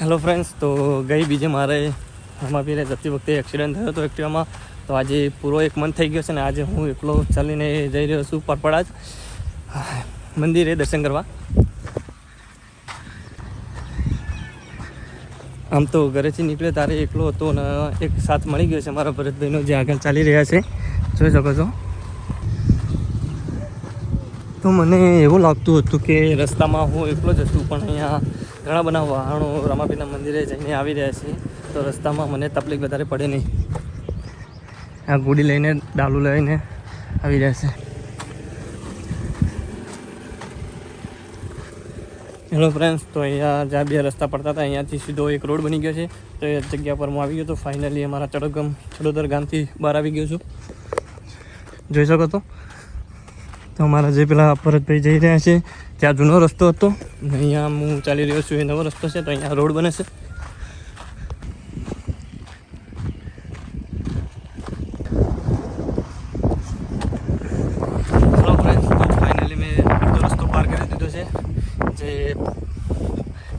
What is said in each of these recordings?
Hello friends, તો ગઈ બીજે મારે રમાપીરે જતી વખતે એક્સિડન્ટ થયો હતો એક્ટિવામાં. તો આજે પૂરો 1 મંથ થઈ ગયો છે ને આજે હું એકલો ચાલીને જઈ રહ્યો છું પરપડા જ મંદિરે દર્શન કરવા. આમ તો ઘરેથી નીકળ્યો ત્યારે એકલો હતો અને એક સાથ મળી ગયો છે મારા ભરતભાઈનો, જે આગળ ચાલી રહ્યા છે, જોઈ શકો છો. તો મને એવું લાગતું હતું કે રસ્તામાં હું એકલો જ હતું, પણ અહીંયા ઘણા બધા વાહનો રમાપીરના મંદિરે જઈને આવી રહ્યા છે, તો રસ્તામાં મને તકલીફ વધારે પડે નહીં. આ ગુડી લઈને ડાલુ લઈને આવી રહ્યા છે. હેલો ફ્રેન્ડ્સ, તો અહીંયા જ્યાં 2 રસ્તા પડતા હતા અહીંયાથી સીધો એક રોડ બની ગયો છે. તો એ જગ્યા પર હું આવી ગયો તો ફાઇનલી અમારા ચડોદર ગામથી બહાર આવી ગયો છું, જોઈ શકો તો અમારા જે પેલા ભરતભાઈ જઈ રહ્યા છે ત્યાં જૂનો રસ્તો હતો, અહીંયા હું ચાલી રહ્યો છું એ નવો રસ્તો છે. તો અહીંયા રોડ બને છે. હેલો ફ્રેન્ડ્સ, તો ફાઇનલી મેં અડધો રસ્તો પાર કરી દીધો છે, જે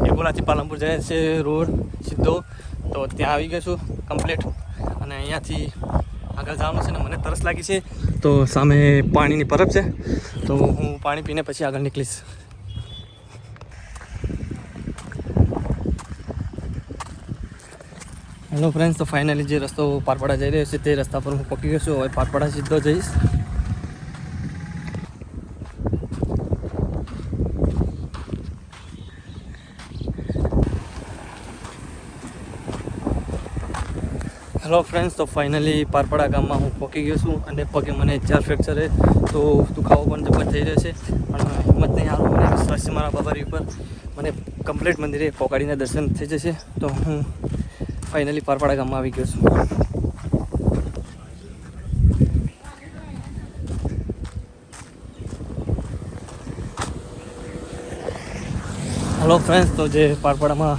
એકોલાથી પાલનપુર જાય છે રોડ સીધો. તો ત્યાં આવી ગયો છું કમ્પ્લીટ, અને અહીંયાથી આગળ જવાનું છે ને મને તરસ લાગી છે. તો સામે પાણીની પરબ છે, તો હું પાણી પીને પછી આગળ નીકળીશ. હેલો ફ્રેન્ડ્સ, તો ફાઇનલી જે રસ્તો પારપડા જઈ રહ્યો છે તે રસ્તા પર હું પહોંચી ગયો છું. હવે પારપડા સીધો જઈશ. હેલો ફ્રેન્ડ્સ, તો ફાઇનલી પારપડા ગામમાં હું પહોંચી ગયો છું, અને પગે મને 4 ફ્રેક્ચર છે, તો દુખાવો પણ જબર થઈ રહ્યો છે, પણ હિંમત નહીં હારું. મને વિશ્વાસ છે મારા બાબારી ઉપર, મને કમ્પ્લીટ મંદિરે પહોંચાડીને દર્શન થઈ જશે. તો હું ફાઇનલી પારપડા ગામમાં આવી ગયો છું. હેલો ફ્રેન્ડ્સ, તો જે પારપડામાં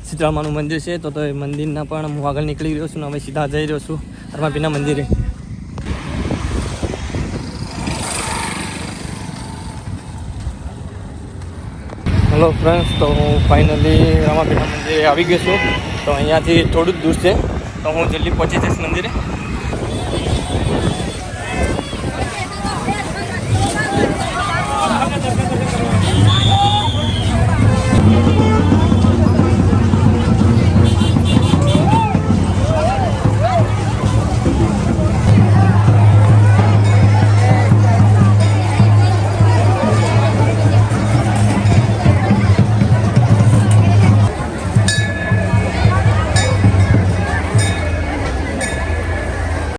સીતળામાનું મંદિર છે, તો એ મંદિરના પણ હું આગળ નીકળી રહ્યો છું, ને હવે સીધા જઈ રહ્યો છું રમાપીરના મંદિરે. હેલો ફ્રેન્ડ્સ, તો હું ફાઇનલી રમાપીરના મંદિરે આવી ગયો છું. તો અહીંયાથી થોડું જ દૂર છે, તો હું જલ્દી પહોંચી જઈશ મંદિરે.